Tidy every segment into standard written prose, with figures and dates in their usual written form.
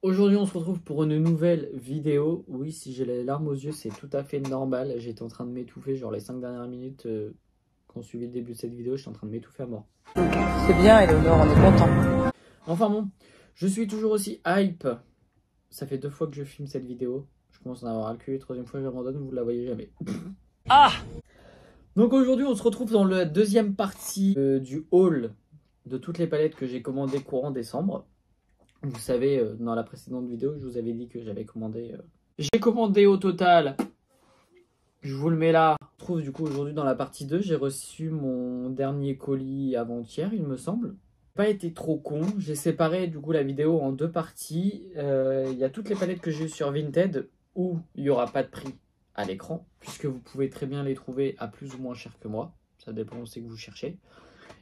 Aujourd'hui, on se retrouve pour une nouvelle vidéo. Oui, si j'ai les larmes aux yeux, c'est tout à fait normal. J'étais en train de m'étouffer, genre les 5 dernières minutes qu'on suivit le début de cette vidéo, j'étais en train de m'étouffer à mort. C'est bien, Eleonore, on est content. Enfin bon, je suis toujours aussi hype. Ça fait 2 fois que je filme cette vidéo. Je commence à en avoir le cul. Troisième fois, j'abandonne, vous ne la voyez jamais. Ah! Donc aujourd'hui, on se retrouve dans la deuxième partie du haul de toutes les palettes que j'ai commandées courant décembre. Vous savez, dans la précédente vidéo, je vous avais dit que j'avais commandé... J'ai commandé au total, je vous le mets là. On se retrouve du coup aujourd'hui dans la partie 2. J'ai reçu mon dernier colis avant-hier, il me semble. Pas été trop con. J'ai séparé du coup la vidéo en 2 parties. Il y a toutes les palettes que j'ai eues sur Vinted où il n'y aura pas de prix à l'écran, puisque vous pouvez très bien les trouver à plus ou moins cher que moi. Ça dépend où c'est que vous cherchez.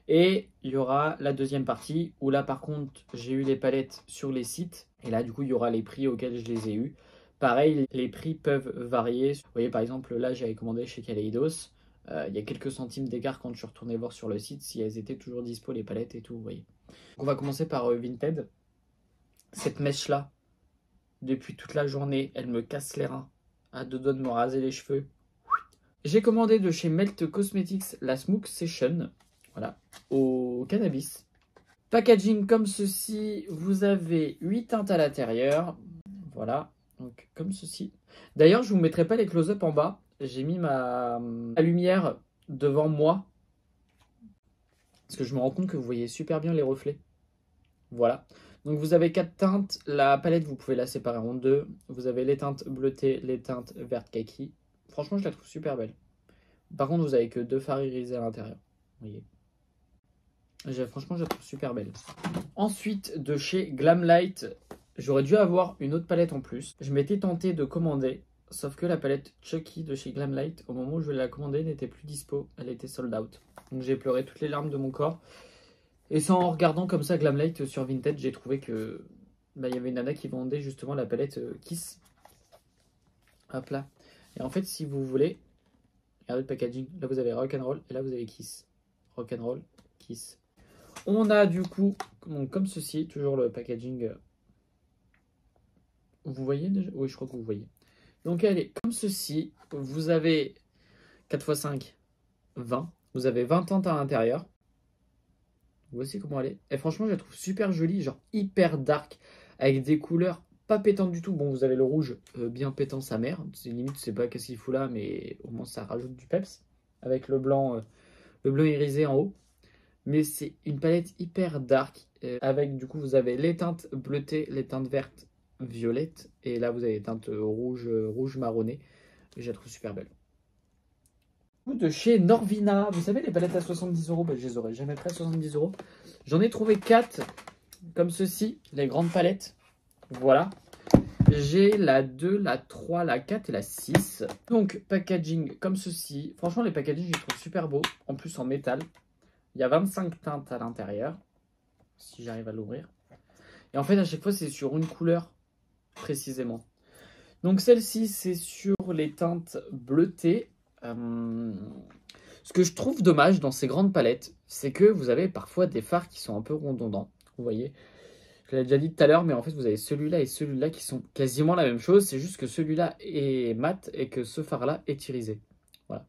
Et il y aura la deuxième partie où là par contre j'ai eu les palettes sur les sites. Et là du coup il y aura les prix auxquels je les ai eus. Pareil, les prix peuvent varier. Vous voyez par exemple là j'avais commandé chez Kaleidos. Il y a quelques centimes d'écart quand je suis retourné voir sur le site si elles étaient toujours dispo les palettes et tout, vous voyez. Donc on va commencer par Vinted. Cette mèche là, depuis toute la journée, elle me casse les reins. À deux doigts de me raser les cheveux. J'ai commandé de chez Melt Cosmetics la Smoke Session. Voilà, au cannabis. Packaging comme ceci, vous avez 8 teintes à l'intérieur. Voilà, donc comme ceci. D'ailleurs, je ne vous mettrai pas les close-up en bas. J'ai mis ma lumière devant moi. Parce que je me rends compte que vous voyez super bien les reflets. Voilà. Donc vous avez 4 teintes. La palette, vous pouvez la séparer en 2. Vous avez les teintes bleutées, les teintes vertes kaki. Franchement, je la trouve super belle. Par contre, vous avez que 2 fards irisés à l'intérieur. Vous voyez. Franchement, je la trouve super belle. Ensuite, de chez Glamlight, j'aurais dû avoir une autre palette en plus. Je m'étais tenté de commander, sauf que la palette Chucky de chez Glamlight, au moment où je voulais la commander, n'était plus dispo. Elle était sold out. Donc j'ai pleuré toutes les larmes de mon corps. Et c'est en regardant comme ça Glamlight sur Vinted, j'ai trouvé que il y avait une nana qui vendait justement la palette Kiss. Hop là. Et en fait, si vous voulez, regardez le packaging. Là, vous avez Rock'n'Roll et là, vous avez Kiss. Rock'n'Roll, Kiss. On a du coup, comme ceci, toujours le packaging. Vous voyez déjà? Oui, je crois que vous voyez. Donc elle est comme ceci. Vous avez 4 x 5, 20. Vous avez 20 teintes à l'intérieur. Voici comment elle est. Et franchement, je la trouve super jolie, genre hyper dark, avec des couleurs pas pétantes du tout. Bon, vous avez le rouge bien pétant sa mère. C'est limite, je sais pas qu'est-ce qu'il fout là, mais au moins ça rajoute du peps. Avec le blanc irisé en haut. Mais c'est une palette hyper dark. Avec du coup, vous avez les teintes bleutées, les teintes vertes, violettes. Et là, vous avez les teintes rouge marronné. Je la trouve super belle. De chez Norvina, vous savez les palettes à 70 €, je les aurais jamais pris à 70 €. J'en ai trouvé 4 comme ceci, les grandes palettes. Voilà. J'ai la 2, la 3, la 4 et la 6. Donc packaging comme ceci. Franchement les packaging je les trouve super beaux. En plus en métal. Il y a 25 teintes à l'intérieur. Si j'arrive à l'ouvrir. Et en fait à chaque fois c'est sur une couleur précisément. Donc celle-ci c'est sur les teintes bleutées. Ce que je trouve dommage dans ces grandes palettes, c'est que vous avez parfois des fards qui sont un peu redondants. Vous voyez, je l'avais déjà dit tout à l'heure, mais en fait vous avez celui-là et celui-là qui sont quasiment la même chose. C'est juste que celui-là est mat et que ce phare-là est irisé. Voilà.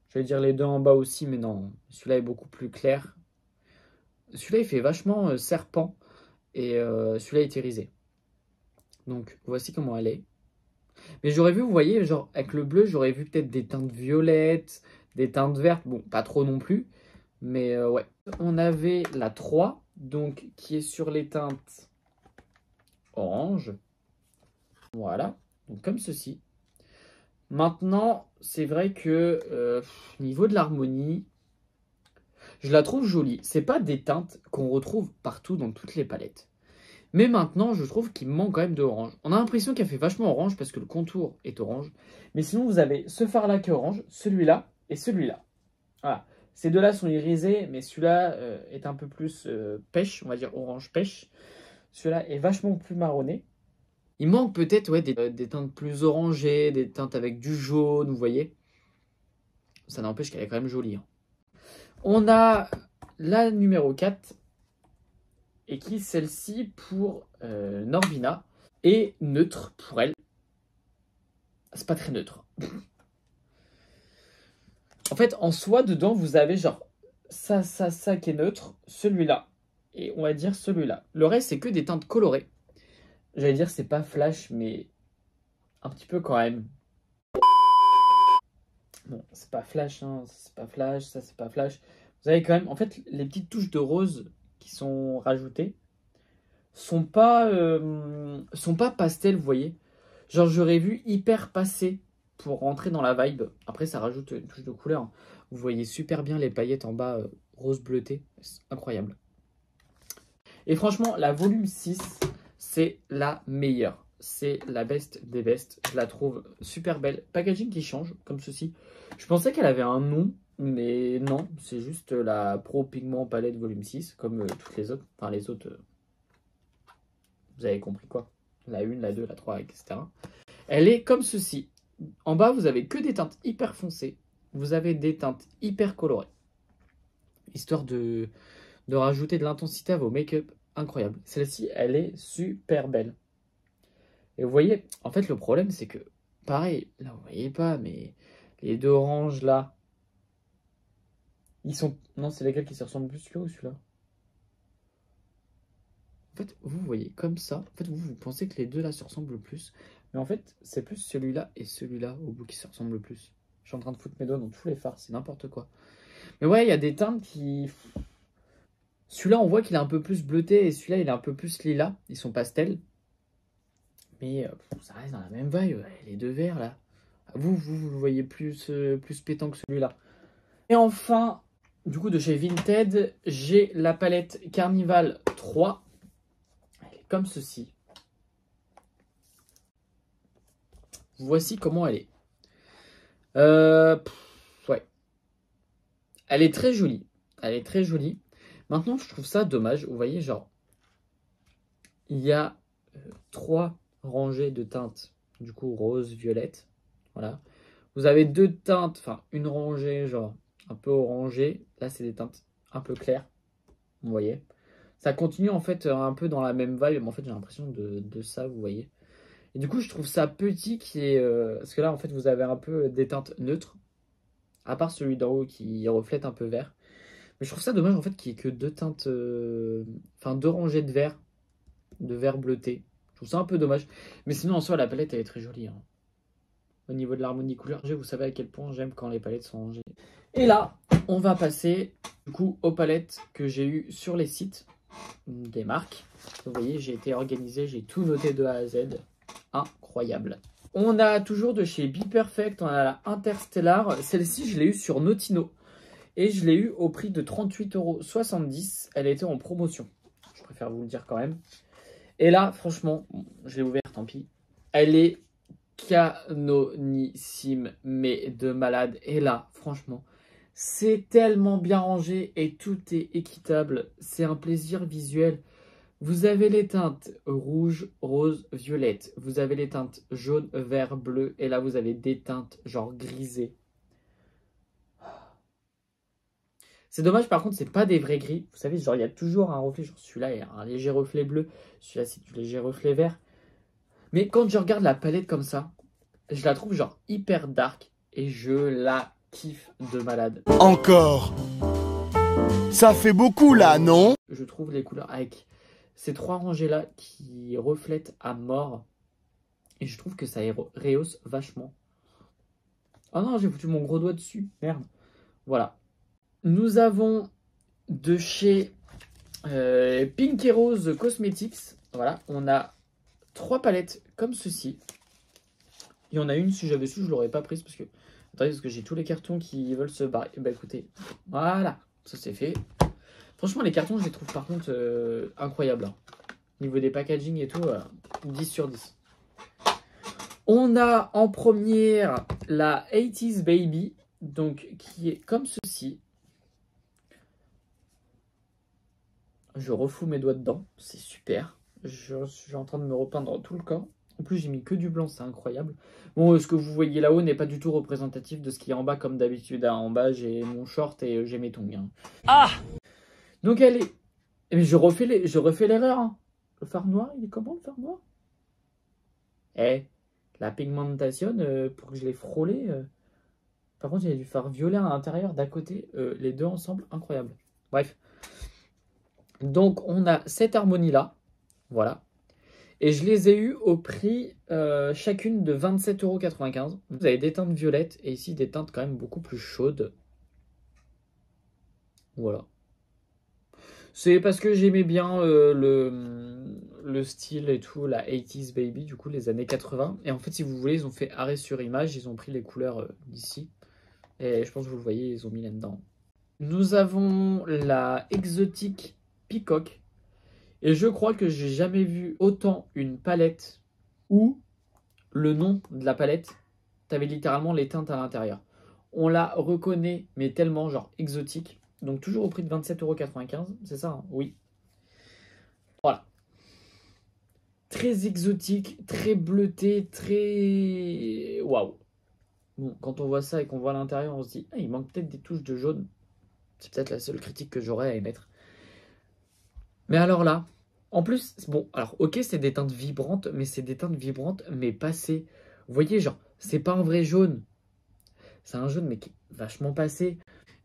Je vais dire les deux en bas aussi, mais non, celui-là est beaucoup plus clair. Celui-là il fait vachement serpent et celui-là est irisé. Donc voici comment elle est. Mais j'aurais vu, vous voyez, genre avec le bleu, j'aurais vu peut-être des teintes violettes, des teintes vertes. Bon, pas trop non plus. Mais ouais. On avait la 3, donc qui est sur les teintes orange. Voilà. Donc comme ceci. Maintenant, c'est vrai que niveau de l'harmonie, je la trouve jolie. C'est pas des teintes qu'on retrouve partout dans toutes les palettes. Mais maintenant, je trouve qu'il manque quand même d'orange. On a l'impression qu'elle fait vachement orange parce que le contour est orange. Mais sinon, vous avez ce phare-là qui est orange, celui-là et celui-là. Voilà. Ces deux-là sont irisés, mais celui-là est un peu plus pêche, on va dire orange pêche. Celui-là est vachement plus marronné. Il manque peut-être ouais, des teintes plus orangées, des teintes avec du jaune, vous voyez. Ça n'empêche qu'elle est quand même jolie. Hein. On a la numéro 4. et qui, celle-ci, pour Norvina, est neutre pour elle. C'est pas très neutre. En fait, en soi, dedans, vous avez genre ça qui est neutre, celui-là, et on va dire celui-là. Le reste, c'est que des teintes colorées. J'allais dire, c'est pas flash, mais un petit peu quand même. Bon, c'est pas flash, hein, c'est pas flash, ça c'est pas flash. Vous avez quand même, en fait, les petites touches de rose qui sont rajoutées sont pas pastel, vous voyez. Genre, j'aurais vu hyper passé pour rentrer dans la vibe. Après, ça rajoute une touche de couleur. Vous voyez super bien les paillettes en bas, rose bleuté. C'est incroyable. Et franchement, la volume 6, c'est la meilleure. C'est la best des best. Je la trouve super belle. Packaging qui change, comme ceci. Je pensais qu'elle avait un nom, mais non. C'est juste la Pro Pigment Palette volume 6, comme toutes les autres. Enfin, les autres, vous avez compris quoi. La 1, la 2, la 3, etc. Elle est comme ceci. En bas, vous avez que des teintes hyper foncées. Vous avez des teintes hyper colorées. Histoire de rajouter de l'intensité à vos make-up. Incroyable. Celle-ci, elle est super belle. Et vous voyez, en fait, le problème, c'est que, pareil, là, vous voyez pas, mais les deux oranges, là, ils sont... Non, c'est lesquels qui se ressemblent plus, celui-là ou celui-là? En fait, vous voyez, comme ça, en fait, vous pensez que les deux, là, se ressemblent le plus. Mais en fait, c'est plus celui-là et celui-là, au bout, qui se ressemblent le plus. Je suis en train de foutre mes doigts dans tous les fards, c'est n'importe quoi. Mais ouais, il y a des teintes qui... Celui-là, on voit qu'il est un peu plus bleuté et celui-là, il est un peu plus lilas. Ils sont pastels. Mais ça reste dans la même vibe. Les deux verts, là. Vous le voyez plus pétant que celui-là. Et enfin, du coup, de chez Vinted, j'ai la palette Carnival 3. Elle est comme ceci. Voici comment elle est. Ouais. Elle est très jolie. Elle est très jolie. Maintenant, je trouve ça dommage. Vous voyez, genre, il y a 3 rangées de teintes. Du coup, rose, violette. Voilà. Vous avez 2 teintes, enfin, une rangée, genre, un peu orangée. Là, c'est des teintes un peu claires. Vous voyez. Ça continue, en fait, un peu dans la même vibe. Mais en fait, j'ai l'impression de ça, vous voyez. Et du coup, je trouve ça petit qui est... parce que là, en fait, vous avez un peu des teintes neutres. À part celui d'en haut qui reflète un peu vert. Mais je trouve ça dommage, en fait, qu'il n'y ait que 2 teintes... Enfin, 2 rangées de vert bleuté. Je trouve ça un peu dommage. Mais sinon, en soi, la palette, elle est très jolie. Hein. Au niveau de l'harmonie couleur, vous savez à quel point j'aime quand les palettes sont rangées. Et là, on va passer, du coup, aux palettes que j'ai eues sur les sites des marques. Vous voyez, j'ai été organisé, j'ai tout noté de A à Z. Incroyable. On a toujours de chez Be Perfect, on a la Interstellar. Celle-ci, je l'ai eue sur Notino. Et je l'ai eue au prix de 38,70 €. Elle était en promotion. Je préfère vous le dire quand même. Et là, franchement, je l'ai ouverte, tant pis. Elle est canonissime, mais de malade. Et là, franchement, c'est tellement bien rangé et tout est équitable. C'est un plaisir visuel. Vous avez les teintes rouge, rose, violette. Vous avez les teintes jaune, vert, bleu. Et là, vous avez des teintes genre grisées. C'est dommage, par contre, c'est pas des vrais gris. Vous savez, genre, il y a toujours un reflet. Genre, celui-là, il y a un léger reflet bleu. Celui-là, c'est du léger reflet vert. Mais quand je regarde la palette comme ça, je la trouve genre hyper dark. Et je la kiffe de malade. Encore. Ça fait beaucoup, là, non? Je trouve les couleurs avec ces 3 rangées-là qui reflètent à mort. Et je trouve que ça rehausse vachement. Oh non, j'ai foutu mon gros doigt dessus. Merde. Voilà. Nous avons de chez Pink et Rose Cosmetics. Voilà, on a 3 palettes comme ceci. Il y en a une, si j'avais su, je ne l'aurais pas prise parce que... Attendez, parce que j'ai tous les cartons qui veulent se barrer. Bah écoutez, voilà, ça c'est fait. Franchement, les cartons, je les trouve par contre incroyables. Hein. Au niveau des packaging et tout, 10 sur 10. On a en première la 80s Baby, donc qui est comme ceci. Je refous mes doigts dedans, c'est super. Je suis en train de me repeindre tout le corps. En plus, j'ai mis que du blanc, c'est incroyable. Bon, ce que vous voyez là-haut n'est pas du tout représentatif de ce qui est en bas, comme d'habitude. Hein. En bas, j'ai mon short et j'ai mes tongs. Hein. Ah! Donc, elle est Mais je refais l'erreur. Hein. Le phare noir, il est comment le phare noir? La pigmentation, pour que je l'ai frôlé. Par contre, il y a du phare violet à l'intérieur, d'à côté. Les deux ensemble, incroyable. Bref. Donc, on a cette harmonie-là. Voilà. Et je les ai eues au prix chacune de 27,95 €. Vous avez des teintes violettes et ici des teintes quand même beaucoup plus chaudes. Voilà. C'est parce que j'aimais bien le style et tout, la 80s baby, du coup les années 80. Et en fait, si vous voulez, ils ont fait arrêt sur image, ils ont pris les couleurs d'ici. Et je pense que vous le voyez, ils ont mis là-dedans. Nous avons la exotique Peacock. Et je crois que j'ai jamais vu autant une palette où le nom de la palette, t'avais littéralement les teintes à l'intérieur. On la reconnaît, mais tellement genre exotique. Donc toujours au prix de 27,95 €, c'est ça, hein? Oui. Voilà. Très exotique, très bleuté, très... Waouh. Bon, quand on voit ça et qu'on voit l'intérieur, on se dit, ah, il manque peut-être des touches de jaune. C'est peut-être la seule critique que j'aurais à émettre. Mais alors là, en plus, bon, alors ok, c'est des teintes vibrantes, mais c'est des teintes vibrantes, mais passées. Vous voyez, genre, c'est pas un vrai jaune. C'est un jaune, mais qui est vachement passé.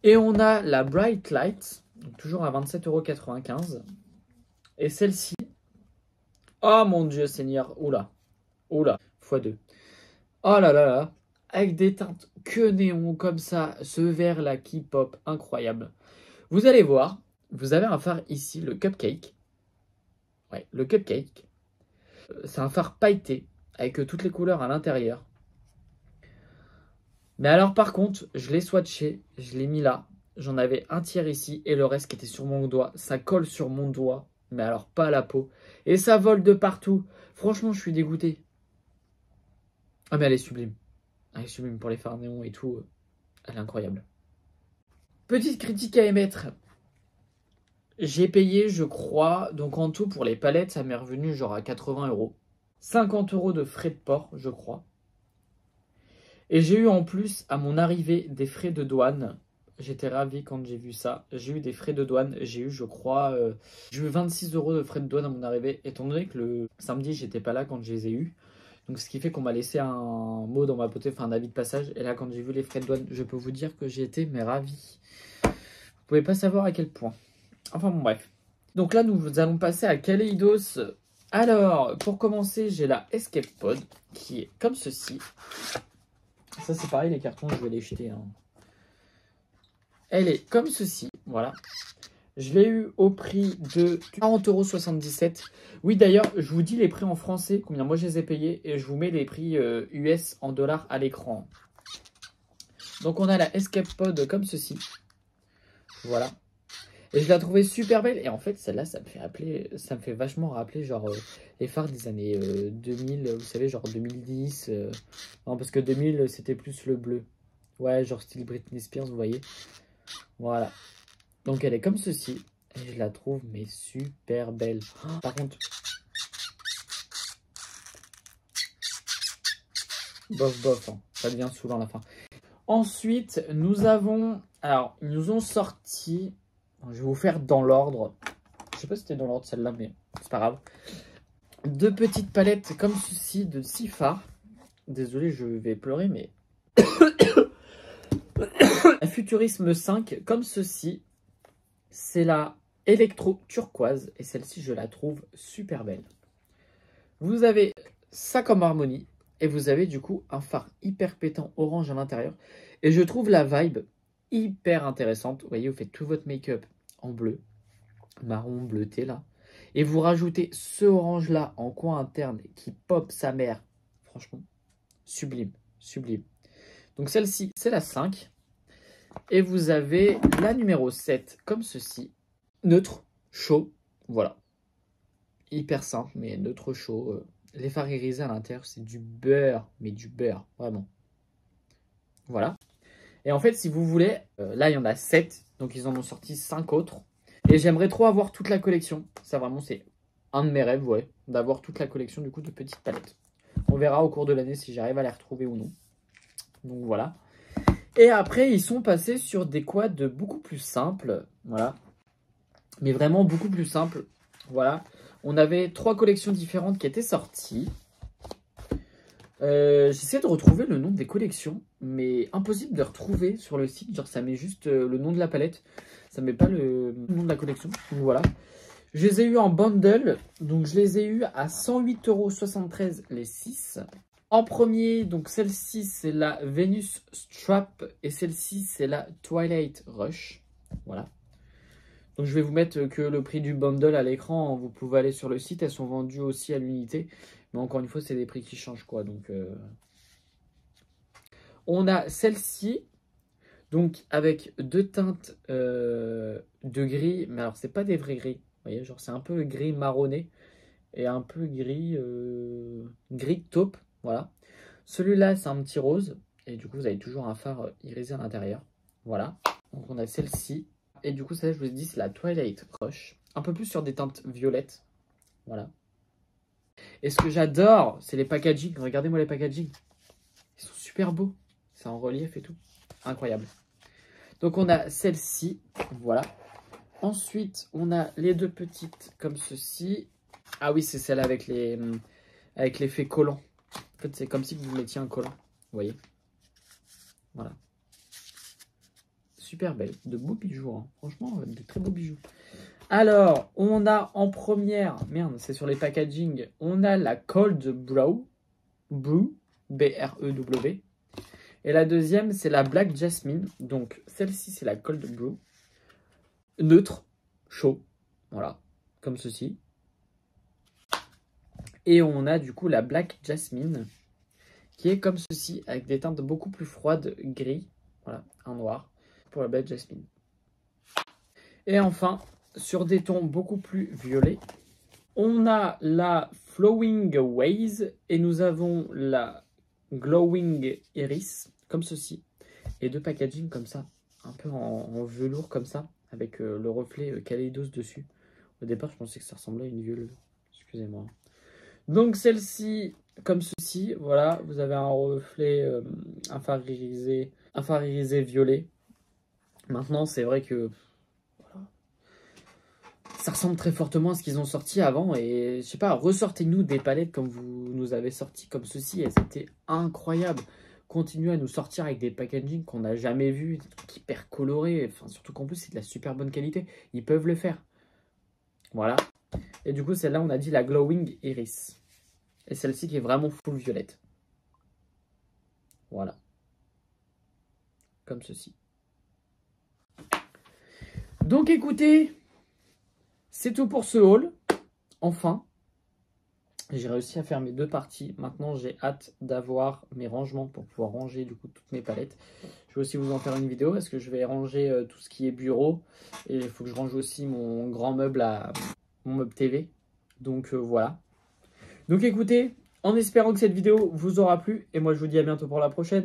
Et on a la Bright Light, donc toujours à 27,95 €. Et celle-ci, oh mon Dieu Seigneur, oula, oula, x2. Oh là là là, avec des teintes que néon comme ça, ce vert là qui pop, incroyable. Vous allez voir, vous avez un phare ici, le Cupcake. Ouais, le Cupcake. C'est un phare pailleté, avec toutes les couleurs à l'intérieur. Mais alors par contre, je l'ai swatché, je l'ai mis là. J'en avais un tiers ici et le reste qui était sur mon doigt. Ça colle sur mon doigt, mais alors pas à la peau. Et ça vole de partout. Franchement, je suis dégoûté. Ah mais elle est sublime. Elle est sublime pour les fards néons et tout. Elle est incroyable. Petite critique à émettre. J'ai payé, je crois, donc en tout pour les palettes, ça m'est revenu genre à 80 €. 50 € de frais de port, je crois. Et j'ai eu en plus, à mon arrivée, des frais de douane. J'étais ravi quand j'ai vu ça. J'ai eu des frais de douane. J'ai eu, je crois, j'ai eu 26 € de frais de douane à mon arrivée. Étant donné que le samedi, j'étais pas là quand je les ai eus. Donc, ce qui fait qu'on m'a laissé un mot dans ma beauté, enfin un avis de passage. Et là, quand j'ai vu les frais de douane, je peux vous dire que j'ai été mais ravi. Vous pouvez pas savoir à quel point. Enfin, bon, bref. Donc là, nous allons passer à Kaleidos. Alors, pour commencer, j'ai la Escape Pod qui est comme ceci. Ça, c'est pareil, les cartons, je vais les jeter. Hein. Elle est comme ceci, voilà. Je l'ai eu au prix de 40,77 €. Oui, d'ailleurs, je vous dis les prix en français, combien moi je les ai payés, et je vous mets les prix US en dollars à l'écran. Donc, on a la Escape Pod comme ceci. Voilà. Et je la trouvais super belle. Et en fait, celle-là, ça me fait vachement rappeler genre les phares des années 2000, vous savez, genre 2010. Non, parce que 2000, c'était plus le bleu. Ouais, genre style Britney Spears, vous voyez. Voilà. Donc, elle est comme ceci. Et je la trouve, mais super belle. Oh, par contre... Bof, bof. Hein. Ça devient saoulant à la fin. Ensuite, nous avons... Alors, ils nous ont sorti... Je vais vous faire dans l'ordre. Je sais pas si c'était dans l'ordre celle-là, mais c'est pas grave. Deux petites palettes comme ceci de 6 fards. Désolé, je vais pleurer, mais... La Futurisme 5, comme ceci. C'est la Electro Turquoise. Et celle-ci, je la trouve super belle. Vous avez ça comme harmonie. Et vous avez du coup un phare hyper pétant orange à l'intérieur. Et je trouve la vibe hyper intéressante. Vous voyez, vous faites tout votre make-up en bleu, marron bleuté là. Et vous rajoutez ce orange là en coin interne qui pop sa mère. Franchement, sublime, sublime. Donc celle-ci, c'est la 5. Et vous avez la numéro 7 comme ceci. Neutre, chaud, voilà. Hyper simple, mais neutre, chaud. Les fards irisés à l'intérieur, c'est du beurre, mais du beurre, vraiment. Voilà. Et en fait, si vous voulez, là, il y en a 7. Donc, ils en ont sorti 5 autres. Et j'aimerais trop avoir toute la collection. Ça, vraiment, c'est un de mes rêves, ouais. D'avoir toute la collection, du coup, de petites palettes. On verra au cours de l'année si j'arrive à les retrouver ou non. Donc, voilà. Et après, ils sont passés sur des quads beaucoup plus simples. Voilà. mais vraiment beaucoup plus simple. Voilà, on avait 3 collections différentes qui étaient sorties. J'essaie de retrouver le nom des collections, mais impossible de retrouver sur le site. Genre, ça met juste le nom de la palette, ça met pas le nom de la collection. Donc voilà, je les ai eu en bundle, donc je les ai eu à 108,73 € les 6. En premier, donc celle-ci c'est la Venus Strap et celle-ci c'est la Twilight Rush. Voilà. Donc je vais vous mettre que le prix du bundle à l'écran. Vous pouvez aller sur le site, elles sont vendues aussi à l'unité. Mais encore une fois, c'est des prix qui changent quoi. Donc on a celle-ci, donc avec 2 teintes de gris. Mais alors c'est pas des vrais gris. Vous voyez, genre c'est un peu gris marronné et un peu gris gris taupe. Voilà. Celui-là c'est un petit rose. Et du coup vous avez toujours un phare irisé à l'intérieur. Voilà. Donc on a celle-ci. Et du coup, ça, je vous ai dit, c'est la Twilight Rush. Un peu plus sur des teintes violettes. Voilà. Et ce que j'adore, c'est les packaging. Regardez-moi les packaging. Ils sont super beaux. C'est en relief et tout. Incroyable. Donc, on a celle-ci. Voilà. Ensuite, on a les 2 petites comme ceci. Ah oui, c'est celle avec l'effet collant. En fait, c'est comme si vous mettiez un collant. Vous voyez? Voilà. Super belle, de beaux bijoux, hein. Franchement, de très beaux bijoux. Alors, on a en première, merde, c'est sur les packaging, on a la Cold Brew, B-R-E-W. Et la deuxième, c'est la Black Jasmine. Donc, celle-ci, c'est la Cold Brew. Neutre, chaud, voilà, comme ceci. Et on a du coup la Black Jasmine, qui est comme ceci, avec des teintes beaucoup plus froides, gris, voilà, un noir. Pour la Black Jasmine. Et enfin, sur des tons beaucoup plus violets, on a la Flowing Ways et nous avons la Glowing Iris, comme ceci. Et 2 packaging comme ça, un peu en velours comme ça, avec le reflet Kaleidos dessus. Au départ, je pensais que ça ressemblait à une violeuse. Excusez-moi. Donc celle-ci, comme ceci, voilà, vous avez un reflet, un phare irisé violet. Maintenant, c'est vrai que voilà, ça ressemble très fortement à ce qu'ils ont sorti avant. Et je sais pas, ressortez-nous des palettes comme vous nous avez sorti comme ceci. Elles étaient incroyables. Continuez à nous sortir avec des packaging qu'on n'a jamais vus, des trucs hyper colorés. Enfin, surtout qu'en plus, c'est de la super bonne qualité. Ils peuvent le faire. Voilà. Et du coup, celle-là, on a dit la Glowing Iris. Et celle-ci qui est vraiment full violette. Voilà. Comme ceci. Donc écoutez, c'est tout pour ce haul. Enfin, j'ai réussi à faire mes 2 parties. Maintenant, j'ai hâte d'avoir mes rangements pour pouvoir ranger du coup toutes mes palettes. Je vais aussi vous en faire une vidéo parce que je vais ranger tout ce qui est bureau. Et il faut que je range aussi mon grand meuble, mon meuble TV. Donc voilà. Donc écoutez, en espérant que cette vidéo vous aura plu. Et moi, je vous dis à bientôt pour la prochaine.